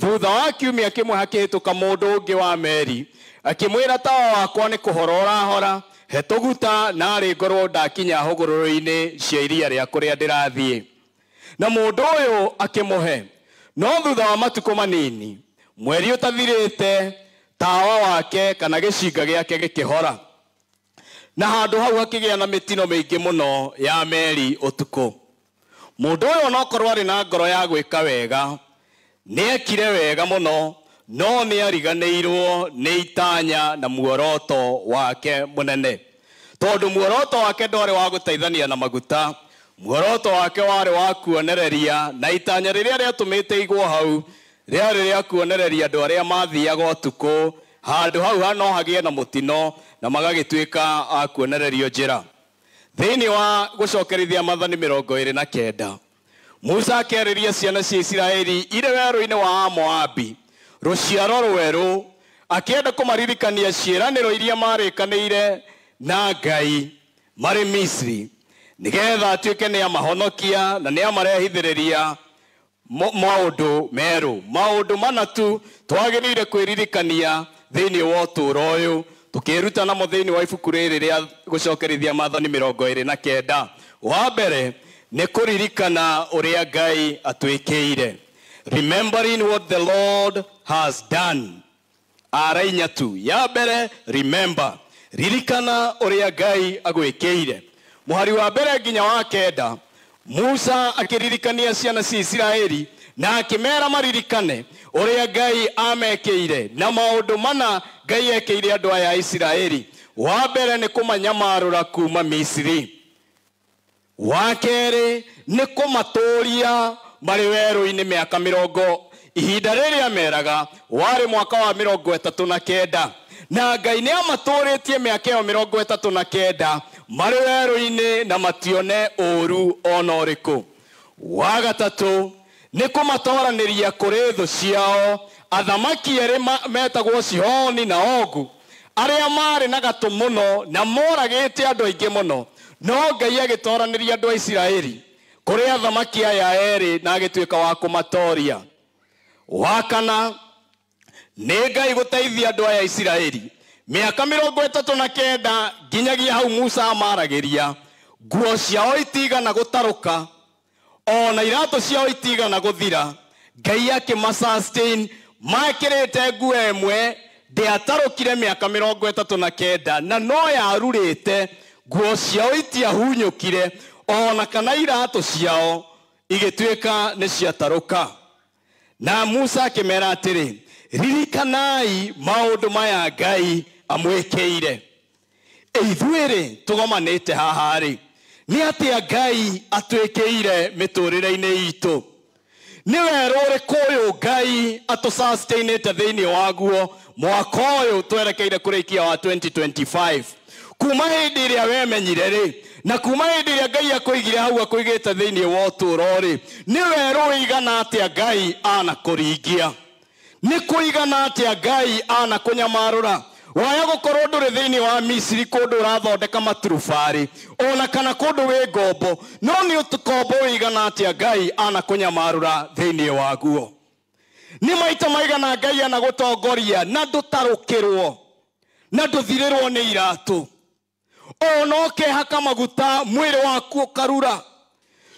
Thutha wa kiumia kĩmwe hakĩhĩtũka mũndũ ũngĩ wa meri akĩmwĩra tawa wakwa nĩ kũhora ũrahora, he tũguta narĩ ngorwo ndakinya hũgũrũrũ-inĩ cia iria rĩa kũrĩa ndĩrathiĩ. Na mũndũ ũyũ akĩmũhe, no thutha wa matukũ manini mweri ũtathirĩte tawa wake kana gĩcinga gĩake gĩkĩhora, na handũ hau hakĩgĩa na mĩtino mĩingĩ mũno ya meri ũtukũ. Mũndũ ũyũ onokorwo arĩ na ngoro ya gwĩka wega, nĩ ekire wega mũno, no nĩ ariganĩirwo nĩ itanya na muoroto wake mũnene. Tondũ muoroto wake ndwarĩ wa gũteithania na maguta, muoroto wake wari wa kuonereria na itanya riria riatumite igwo hau riari ria kuonereria andu aria mathiaga utuku handu hau hano hagie na mutino na magagituika a kuonererio njira. Thiini wa gucokerithia Maathani 29 Musa akĩarĩria ciana cia Isiraeli ire werũ-inĩ wa Moabi rũciaro rwerũ akĩenda kũmaririkania ciĩranĩro iria marĩkanĩire na Ngai marĩ Misri nĩgetha atuĩke nĩ amahonokia na nĩ amarehithĩrĩria maũndũ merũ. Maũndũ mana tu twagĩrĩire kwĩririkania thĩinĩ wa ũtũũro ũyũ tukĩruta namo thĩinĩ wa ibuku rĩrĩ rĩa gũcokerithia Maathani 29. Wa mbere nĩ kũririkana ũrĩa Ngai atwĩkĩire, remembering what the Lord has done. Arainya tu ya mbere remember, ririkana ũrĩa Ngai agwĩkĩire. Mũhari wa mbere nginya wa 9 Musa akĩririkania ciana cia Isiraeli na akĩmera maririkane ũrĩa Ngai amekĩire na maũndũ mana Ngai ekĩire andũ aya a Isiraeli. Wa mbere nĩ kũmanyamarũra kuma Misiri. Wa kerĩ nĩ kũmatũũria marĩ werũ-inĩ mĩaka 40. Ihinda rĩrĩa meraga warĩ mwaka wa 39 na Ngai nĩ amatũũrĩtie mĩaka ĩyo 39 marĩ werũ-inĩ na matione ũũru ona ũrĩkũ. Wa gatatũ nĩ kũmatwaranĩria kũrĩ thũ ciao athamaki erĩ metagwo Sihoni na Ogu arĩa marĩ na gatũ mũno na moragĩte andũ aingĩ mũno, no Ngai agĩtwaranĩria andũ a Isiraeli kũrĩ athamaki aya erĩ na agĩtuĩka wa kũmatoria. Wa kana nĩ Ngai gũteithia andũ aya a Isiraeli mĩaka 39 nginyagia hau Musa amaragĩria, nguo ciao itigana gũtarũka ona iratũ ciao itigana gũthira. Ngai akĩmasustain makĩrĩte nguo ĩmwe ndĩatarũkire mĩaka 39 na no yarurĩte, nguo ciao itiahunyũkire ona kana iratũ ciao igĩtuĩka nĩ ciatarũka. Na Musa akĩmera atĩrĩ, ririkanai maũndũ maya Ngai amwĩkĩire. Ithuĩ-rĩ tũgomanĩte haha-rĩ nĩ atĩa Ngai atwĩkĩire mĩtũrĩre-inĩ itũ. Nĩ werũ ũrĩkũ ũyũ Ngai atũsustainĩte thĩinĩ waguo mwaka ũyũ twerekeire kũrĩkia wa 2025. Kuma hĩndĩ ĩrĩa wemenyire-rĩ na kuma hĩndĩ ĩrĩa Ngai akũigire hau akũigĩte thĩinĩ wa ũtũũro-rĩ, nĩ werũ ũigana atĩa Ngai anakũringia, nĩ kũigana atĩa Ngai anakũnyamarũra. Waya gũkorwo ndũrĩ thĩinĩ wa Misiri kũndũ ũrathondeka maturubarĩ ona kana kũndũ wĩ ngombo, no nĩ ũkombo ũigana atĩa Ngai anakũnyamarũra thĩinĩ waguo. Nĩ maita maigana Ngai anagũtongoria na ndũtarũkĩrwo na ndũthirĩrwo nĩ iratũ ona ũkehaka maguta mwĩrĩ waku ũkarura,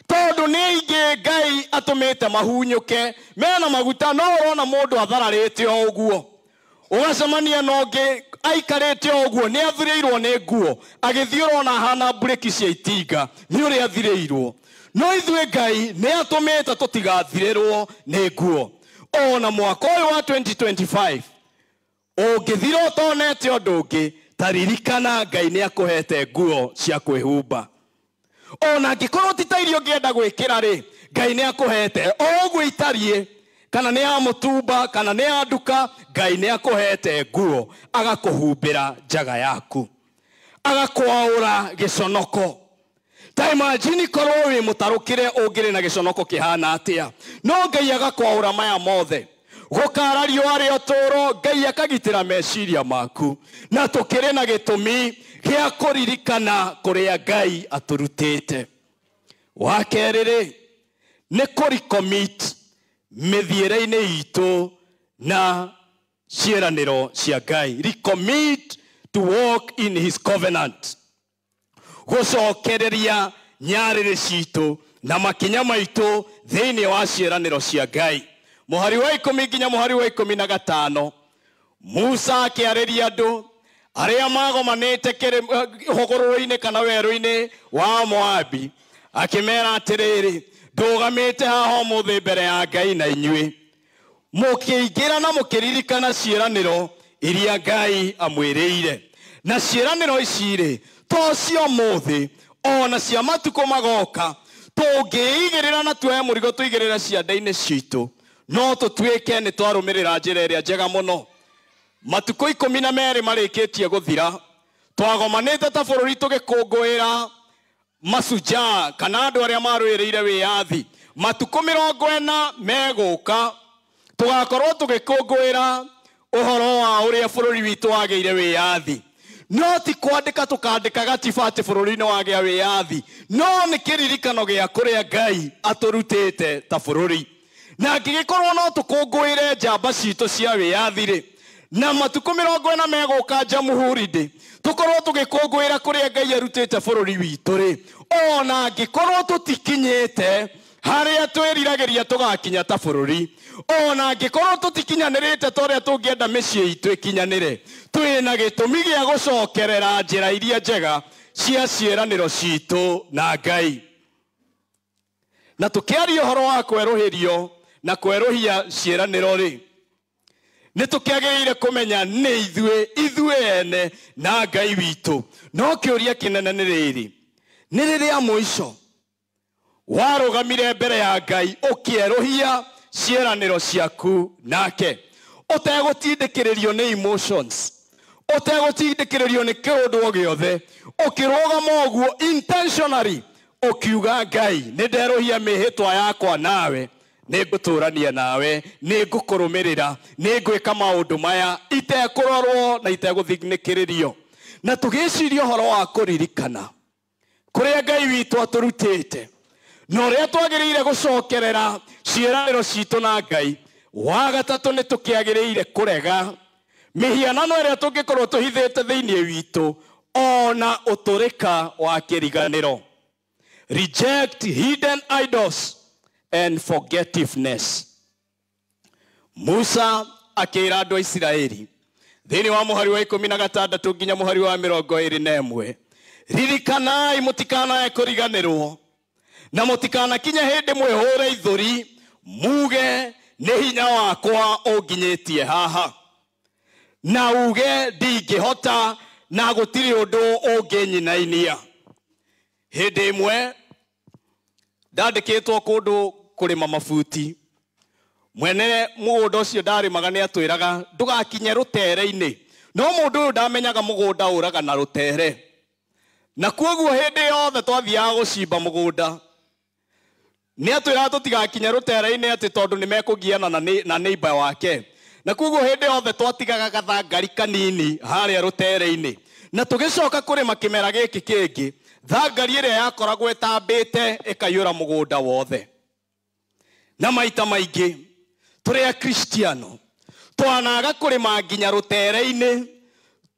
tondũ nĩ aingĩ Ngai atũmĩte mahunyũke mena maguta, no ũrona mũndũ athararĩte o ũguo, ũgacemania na ũngĩ aikarĩte o ũguo nĩ athirĩirwo nĩ nguo agĩthiĩ ũrona hana burĩki cia itinga nĩ ũrĩa athirĩirwo. No ithuĩ Ngai nĩ atũmĩte tũtigathirĩrwo nĩ nguo. Ona mwaka ũyũ wa 2025 ũngĩthira ũtonete ũndũ ũngĩ, taririkana Ngai nĩ akũhete nguo cia kwĩhumba. Ona angĩkorwo ti ta irio ũngĩenda gwĩkĩra-rĩ, Ngai nĩ akũhete o ũguo itariĩ, kana nĩ ya mũtumba kana nĩ ya nduka, Ngai nĩ akũhete nguo agakũhumbĩra njaga yaku, agakwaũra gĩconoko. Ta imagine korwo wĩ mũtarũkĩre ũngĩrĩ na gĩconoko kĩhana atĩa, no Ngai agakwaũra maya mothe. Gũkara riũa rĩa ũtũũro, Ngai akagitĩra meciria maku, na tũkĩrĩ na gĩtũmi gĩa kũririkana kũrĩa Ngai atũrutĩte. Wa kerĩ-rĩ nĩ kũrecommit mĩthiĩre-inĩ itũ na ciĩranĩro cia Ngai. Recommit to walk in his covenant, gũcokereria nyarĩrĩ citũ na makinya maitũ thĩinĩ wa ciĩranĩro cia Ngai. Mũhari wa 10 nginya mũhari wa 15 Musa akĩarĩria andũ arĩa magomanĩte hũgũrũrũ-inĩ kana werũ-inĩ wa Moabi, akĩmera atĩrĩrĩ, ndũgamĩte haha ũmũthĩ mbere ya Ngai na inyuĩ mũkĩingĩra na mũkĩririkana ciĩranĩro iria Ngai amwĩrĩire. Na ciĩranĩro ici-rĩ to cia ũmũthĩ, ona cia matukũ magoka tũngĩigĩrĩra na tuoye mũrigo tũigĩrĩra ciande-inĩ citũ no tũtuĩke nĩ twarũmĩrĩra njĩra ĩrĩa njega mũno. Matukũ 12 marĩkĩtie gũthira, twagomanĩte ta bũrũri tũgĩkũngũĩra mashujaa kana andũ arĩa marũĩrĩire wĩyathi. Matukũ 40 megũka tũgakorwo tũgĩkũngũĩra ũhoro wa ũrĩa bũrũri witũ wagĩire wĩyathi. No ti kwandĩka tũkandĩka gatiba atĩ bũrũri-inĩ wagĩa wĩyathi, no nĩ kĩririkano gĩa kũrĩa Ngai atũrutĩte ta bũrũri. Na angĩgĩkorwo no tũkũngũĩre njamba citũ cia wĩyathi-rĩ, na matukũ 40 megũka Jamhuri-rĩ, tũkorwo tũgĩkũngũĩra kũrĩa Ngai arutĩte bũrũri witũ-rĩ, ona angĩkorwo tũtikinyĩte harĩa twĩriragĩria tũgakinya ta bũrũri, ona angĩkorwo tũtikinyanĩrĩte ta ũrĩa tũngĩenda mĩciĩ itũ ĩkinyanĩre, twĩna gĩtũmi gĩa gũcokerera njĩra iria njega cia ciĩranĩro citũ na Ngai. Na tũkĩaria ũhoro wa kwerũhĩrio na kwerũhia ciĩranĩro-rĩ, nĩ tũkĩagĩrĩire kũmenya nĩ ithuĩ ene na Ngai witũ. No kĩũria kĩnene nĩ rĩrĩ, nĩ rĩrĩa mũico warũgamire mbere ya Ngai ũkĩerũhia ciĩranĩro ciaku nake, ũtegũtindĩkĩrĩrio nĩ emotions, ũtegũtindĩkĩrĩrio nĩ kĩũndũ o gĩothe, ũkĩrũgama ũguo intentionally ũkiuga Ngai, nĩ nderũhia mĩhĩtwa yakwa nawe, nĩ ngũtũrania nawe, nĩ ngũkũrũmĩrĩra, nĩ ngwĩka maũndũ maya itekũrorwo na itegũthinĩkĩrĩrio. Na tũgĩciria ũhoro wa kũririkana kũrĩa Ngai witũ atũrutĩte na ũrĩa twagĩrĩire gũcokerera ciĩranĩro citũ na Ngai. Wa gatatũ nĩ tũkĩagĩrĩire kũrega mĩhianano ĩrĩa tũngĩkorwo tũhithĩte thĩinĩ witũ ona ũtũrĩka wa kĩriganĩro. Reject hidden idols and forgetfulness. Musa akĩra andũ a Isiraeli thĩinĩ wa mũhari wa 16 nginya mũhari wa 21, ririkanai mũtikanae kũriganĩrwo na mũtikanakinye hĩndĩ mwĩhũre ithũri muge nĩ hinya wakwa ũnginyĩtie haha, na uge ndingĩhota na gũtirĩ ũndũ ũngĩnyinainia. Hĩndĩ ĩmwe ndandĩkĩtwo kũndũ kũrĩma mabuti, mwene mũgũnda ũcio ndarĩmaga nĩ atwĩraga ndũgakinye rũtere-inĩ, no mũndũ ũyũ ndamenyaga mũgũnda ũraga na rũtere. Na kuoguo hĩndĩ yothe twathiaga gũcimba mũgũnda nĩ atwĩraga tũtigakinye rũtere-inĩ atĩ tondũ nĩ mekũgiana na neighbor wake. Na kuoguo hĩndĩ yothe twatigaga gathangari kanini harĩa rũtere-inĩ, na tũgĩcoka kũrĩma kĩmera gĩkĩ kĩngĩ, thangari ĩrĩa yakoragwo ĩtambĩte ĩkaiyũra mũgũnda wothe. Na maita maingĩ tũrĩ akristiano twanaga kũrĩma nginya rũtere-inĩ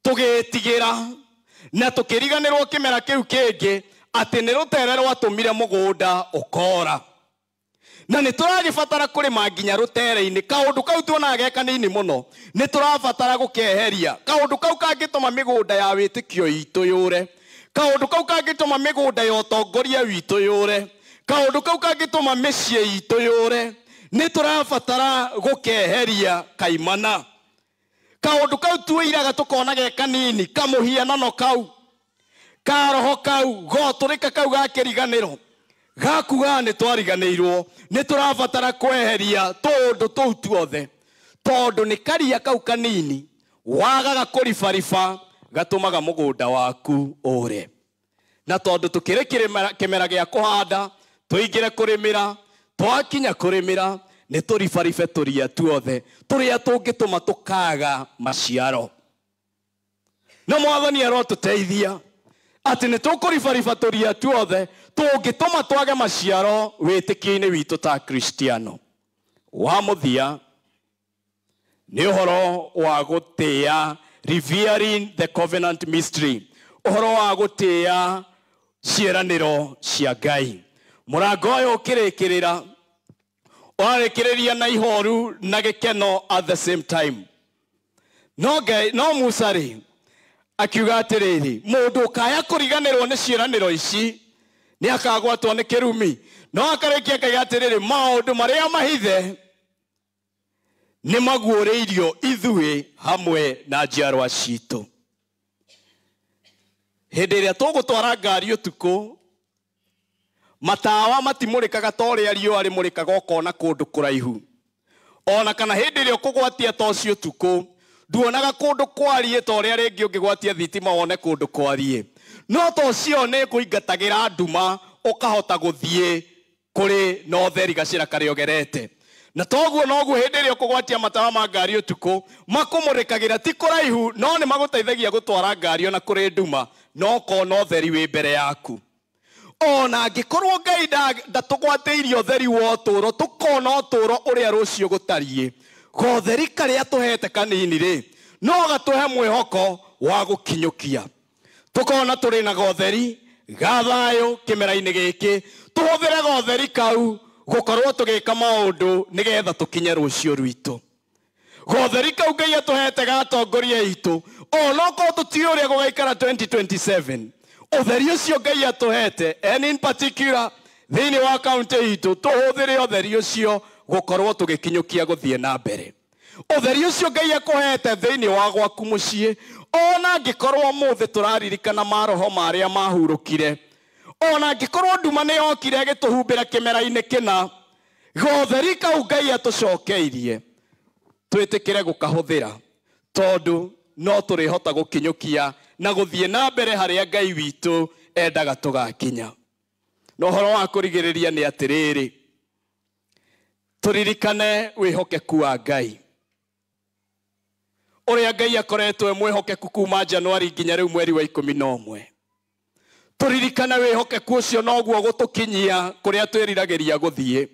tũgĩtigĩra na tũkĩriganĩrwo kĩmera kĩu kĩngĩ atĩ nĩ rũtere rwatũmire mũgũnda ũkora. Na nĩ tũragĩbatara kũrĩma nginya rũtere-inĩ. Kaũndũ kau tuonaga kanini mũno, nĩ tũrabatara gũkeheria. Kaũndũ kau kangĩtũma mĩgũnda ya wĩtĩkio itũ yũre, kaũndũ kau kangĩtũma mĩgũnda ya ũtongoria witũ yũre, kaũndũ kau kangĩtũma mĩciĩ itũ yũre, nĩ tũrabatara gũkeheria kaimana. Kaũndũ kau tuĩiraga tũkonaga kanini, kamũhianano kau, karoho kau, gotũrĩka kau ga kĩriganĩro, gakuga nĩ twariganĩirwo, nĩ tũrabatara kweheria tũndũ tũu tuothe, tondũ nĩ karia kau kanini wagaga kũribariba gatũmaga mũgũnda waku ũre. Na tondũ tũkĩrĩ kĩmera gĩa kũhanda, tũingĩre kũrĩmĩra, twakinya kũrĩmĩra nĩ tũribaribe tũria tuothe tũrĩa tũngĩtũma tũkaga maciaro. Na Mwathani arotũteithia atĩ nĩ tũkũribariba tũria tuothe tũngĩtũma twage maciaro wĩtĩkio-inĩ witũ ta Kristiano. Wa mũthia nĩ ũhoro wa gũtĩĩa, revering the covenant mystery, ũhoro wa gũtĩĩa ciĩranĩro cia Ngai. Mũrango ũyũ ũkĩrĩkĩrĩra warĩkĩrĩria na ihoru na gĩkeno at the same time. No Musa rĩ akiuga atĩrĩrĩ, mũndũ ũkaya kũriganĩrwo nĩ ciĩranĩro ici nĩ akagwatwo nĩ kĩrumi. No akarĩkia akaiga atĩrĩrĩ, maũndũ marĩa mahithe nĩ maguũrĩirio ithuĩ hamwe na njiarwa citũ. Hĩndĩ ĩrĩa tũgũtwara ngari ũtukũ, matawa matimurikaga toria riũa rĩmũrĩkaga ũkona kũndũ kũraihu ona kana hĩndĩ ĩrĩa ũkũgwatia tocio tuko nduonaga kũndũ kwariĩ toria rĩngĩ ũngĩgwatia thitima wone kũndũ kwariĩ no tocio nĩ kũingatagĩra nduma ũkahota gũthiĩ kũrĩ na ũtheri gacĩra karĩa ũgerete na toguo noguo hĩndĩ ĩrĩa ũkũgwatia matawa ma ngari ũtukũ makũmũrĩkagĩra ti kũraihu no nĩ magũteithagia gũtwara ngari ona kũrĩ nduma no kona ũtheri wĩ mbere yaku ona angĩkorwo Ngai ndatũgwatĩirie ũtheri wa ũtũũro tũkona ũtũũro ũrĩa rũciũ gũtariĩ gotheri karĩa tũhete kanini rĩ no gatũhe mwĩhoko wa gũkinyũkia tũkona tũrĩ na gotheri ga thayũ kĩmera-inĩ gĩkĩ tũhũthĩre gotheri kau gũkorwo tũgĩka maũndũ nĩgetha tũkinye rũciũ rwitũ gotheri kau Ngai atũhete gatongoria itũ ona okorwo tũtiũĩ ũrĩa gũgaikara 2027 ũtheri ũcio Ngai atũhete and in particular thĩinĩ wa kaũntĩ itũ tũhũthĩre ũtheri ũcio gũkorwo tũgĩkinyũkia gũthiĩ na mbere ũtheri ũcio Ngai akũhete thĩinĩ wa gwaku mũciĩ ona angĩkorwo mũthĩ tũraririkana maroho marĩa mahurũkire ona angĩkorwo nduma nĩ yokire gĩtũhumbĩra kĩmera-inĩ kĩna gotheri kau Ngai atũcokeirie twĩtĩkĩre gũkahũthĩra tondũ no tũrĩhota gũkinyũkia na gũthiĩ na mbere harĩa Ngai witũ endaga tũgakinya no ũhoro wa kũrigĩrĩria nĩ atĩrĩrĩ tũririkane wĩhokeku wa Ngai ũrĩa Ngai akoretwo mwĩhokeku kuma Januari nginya rĩu mweri wa 11 tũririkane wĩhokeku ũcio noguo gũtũkinyia kũrĩa twĩriragĩria gũthiĩ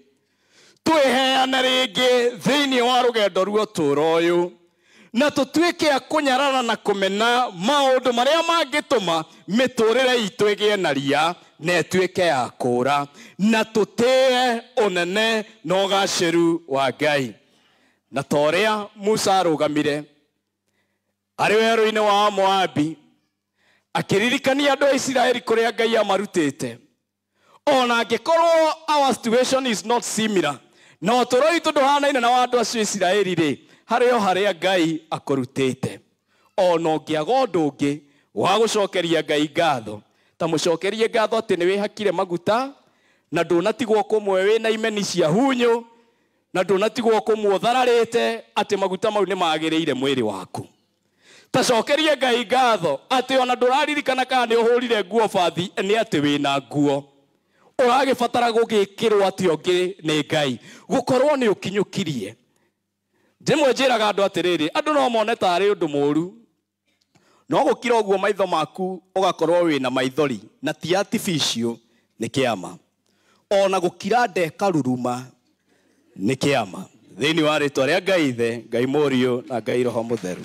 twĩheane rĩngĩ thĩinĩ wa rũgendo rwa ũtũũro ũyũ na tũtuĩke a kũnyarara na kũmena maũndũ marĩa mangĩtũma mĩtũrĩre itũ ĩgĩe na ria na ĩtuĩke ya kũũra na tũtĩe ũnene na ũgacĩru wa Ngai na ta ũrĩa Musa arũgamire arĩ werũ-inĩ wa Moabi akĩririkania andũ a Isiraeli kũrĩa Ngai amarutĩte ona angĩkorwo our situation is not similar na ũtũũro witũ ndũhanaine na wa andũ acio Isiraeli rĩ harĩ o harĩa Ngai akũrutĩte ona ũngĩaga ũndũ ũngĩ wa gũcokeria Ngai ngatho ta mũcokerie ngatho atĩ nĩ wĩhakire maguta na ndũnatigwo kũmwe wĩna imeni cia hunyũ na ndũnatigwo kũmwe ũthararĩte atĩ maguta mau nĩ magĩrĩire mwĩrĩ waku ta cokerie Ngai ngatho atĩ ona ndũraririkana kana nĩ ũhũrire nguo bathi nĩ atĩ wĩna nguo ũragĩbatara gũgĩkĩrwo atĩ ũngĩ nĩ Ngai gũkorwo nĩ ũkinyũkirie ndĩmwe njĩraga andũ atĩrĩrĩ andũ no mone tarĩ ũndũ mũũru no gũkira ũguo maitho maku ũgakorwo wĩna maithori na ti artificial nĩ kĩama ona gũkira ndeka ruruma nĩ kĩama thĩinĩ wa rĩtwa rĩa Ngai Ithe Ngai Mũriũ na Ngai Roho Mũtheru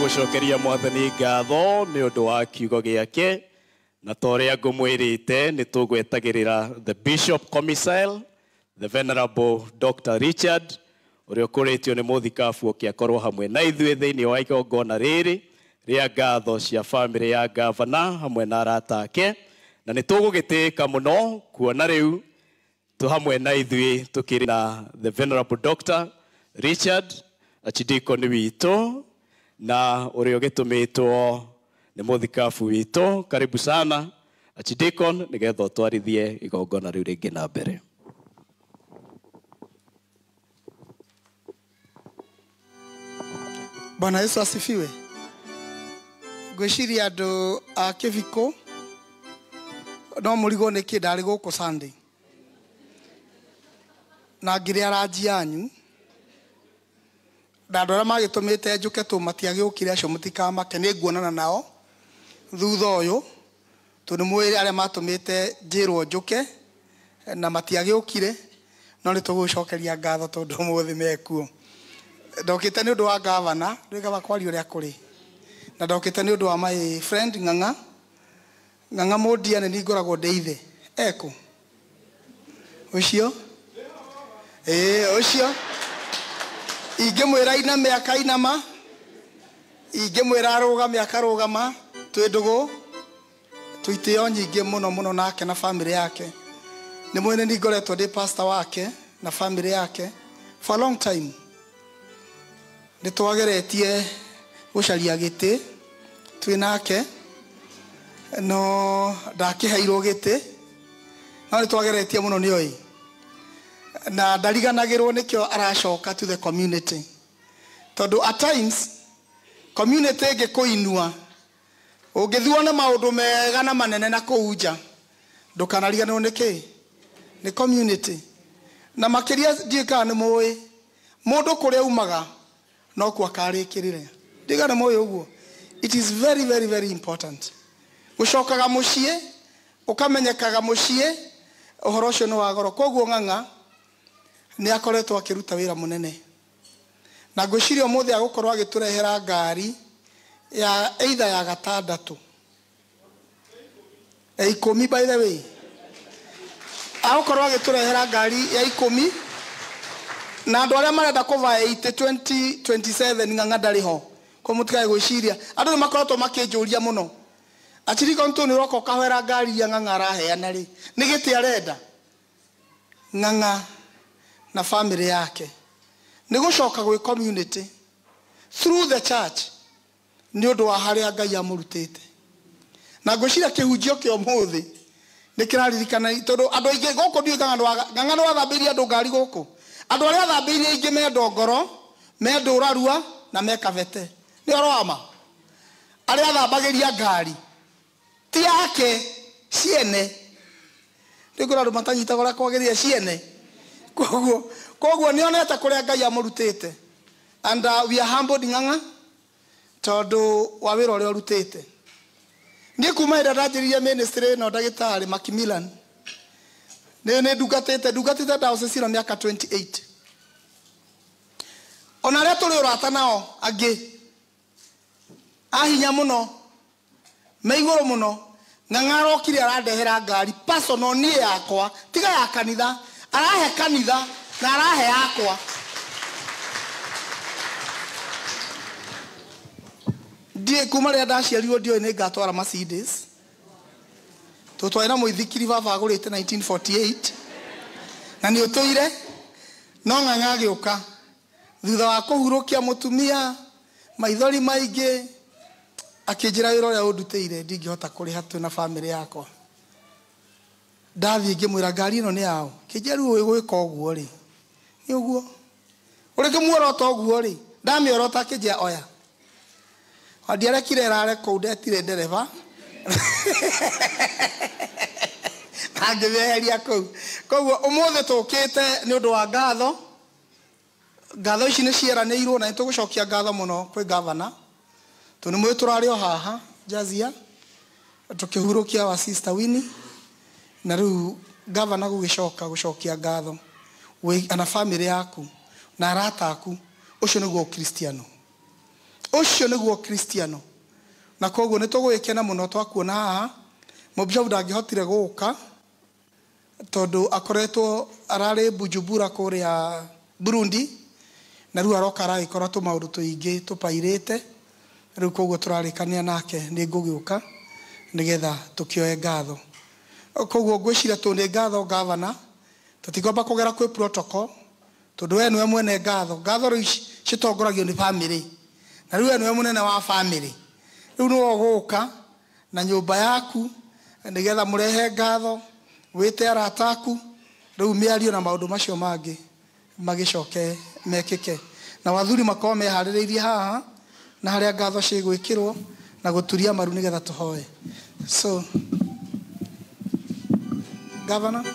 gũcokeria Mwathani ngatho nĩ ũndũ wa kiugo gĩake na ta ũrĩa ngũmwĩrĩte nĩ tũgwetagĩrĩra the Bishop Commissile the Venerable Dr. Richard ũrĩa ũkũrĩtio nĩ mũthikabu ũkĩakorwo hamwe na ithuĩ thĩinĩ wa igongona rĩrĩ rĩa ngatho cia bamĩrĩ ya ngavana hamwe na arata ake na nĩ tũgũgĩtĩĩka mũno kuona rĩu tũ hamwe na ithuĩ tũkĩrĩ na the Venerable Dr. Richard Archdeacon witũ na ũrĩa ũgĩtũmĩtwo nĩ mũthikabu witũ karibu sana Archdeacon nĩgetha ũtwarithie igongona rĩu rĩngĩ na mbere. Bwana Yesu asifiwe. Ngwĩciria andũ a Kĩbiko no mũrigo nĩ kĩ ndarĩ gũkũ Sunday. na ngire araji yanyu ndandora magitumite njuke tu matiagiukire acio mutikamake ni nguonana nao thutha uyu tondu mwiri aria matumite njirwo njuke na matiagiukire no ni tugucokeria ngatho tondu muthi mekuo ndokite ni undu wa gavana ndikaba kwari uria kuri na ndokite ni undu wa my friend ng'ang'a Modia ni ngoragwo ndeithe eko ucio ucio ingimwira iname akainama ingimwira arugame akarugama twindugu tuitio nyingi muno nake na family yake ni mwene ni ngoretwo ndi pastor wake na family yake for a long time ni twageretie gucaria giti twinake no ndakiheirwo giti no ni twageretie muno ni oi na ndariganagirwo nikio aracoka to the community tondu at times community ngikuinua ungithiwa na maundu mega na manene na kuunja ndukanariganirwo niki ni community na makiria ndiika ni moe mundu kuria umaga no kwa karikirire ndiga ni moe uguo it is very very very important gucokaga mucie ukamenyekaga mucie uhoro ucio ni wa goro koguo ng'ang'a ni akoretwo akiruta wira munene na ngwiciria umuthi agukorwo agiturehera ngari ya either ya gatandatu 10 by the way agukorwo agiturehera ngari ya 10 na andu aria marenda kuva 2027 ng'ang'a ndariho ko mutikae gwiciria andu ni makorotwo makinjuria muno achiriko ntuni roko kahwera ngari ya ng'ang'a araheana ri ni giti arenda ng'ang'a na family yake ni gucoka gwi community through the church ni undu wa haria Ngai amurutite na ngwiciria kihunjio kio muthi ni kiraririkana tondu andu aingi guku ndiuga ng'ang'a no athambirie andu ngari guku andu aria athambirie ingi me ndongoro me ndurarua na me kavete ni oroma aria athambagiria ngari ti yake ciene ndigura andu matanyita gora kwagiria ciene koguo ni onete kuria Ngai amurutite and we are humbled ng'ang'a tondu wa wira uria urutite ni kuma ira ndajiririe ministry no ndagitari Macmillan ni ndugatite diocese ino miaka 28 ona ria turi urata nao angi ahinya muno meiguru muno ng'ang'a arokire arandehera ngari personal ni yakwa tiga ya kanitha arahe kanitha na arahe yakwa die kuma ria ndaciarirwo ndio ni ngatwara Mercedes tutwaira muithikiri baba agurite 1948 na ni utuire no ng'ang'a agiuka thutha wa kuhurukia mutumia maithori maingi akinjira wira uria undutire ndingihota kuriha tu na family yakwa ndathie ngimwira ngari ino ni yao kinjeru gwika uguo ri ni uguo ureke muorota uguo ri ndamiorota kinjia oya ndiarekire rare kou ndetire ndereva angiweheria kou koguo umuthi tukite ni undu wa ngatho ici ni cieranĩirwo na nĩtũgũcokia ngatho mũno kwĩ gavana tondũ mwĩ tũrarĩ o haha Jazia tukĩhurũkia wa sister Winnie na rĩu gavana gũgĩcokia ngatho ana family yaku na arata aku ucio nĩguo Kristiano na koguo nĩtũgũgĩkena mũno twakuona haha Mobishopu ndangĩhotire gũka tondũ akoretwo ararĩ Bujumbura kũrĩa Burundi na rĩu aroka aragĩkora tũmaũndũ tũingĩ tũpairĩte rĩu koguo tũrarĩkania nake nĩ ngũgĩũka nĩgetha tũkĩoe ngatho koguo ngwĩciria tũnĩ ngatho gavana tũtigomba kũgera kwĩ protocol tondũ we nĩwe mwene ngatho rĩu citongoragio nĩ family na rĩu we nĩwe mũnene wa family rĩu nĩwe ũgũka na nyũmba yaku nĩgetha mũrehe ngatho wĩte arata aku rĩu mĩario na maũndũ macio mangĩ magĩcoke mekĩke na wathuri makorwo meharĩrĩirie haha na harĩa ngatho cigwĩkĩrwo na gũturia maru nĩgetha tũhoe so governor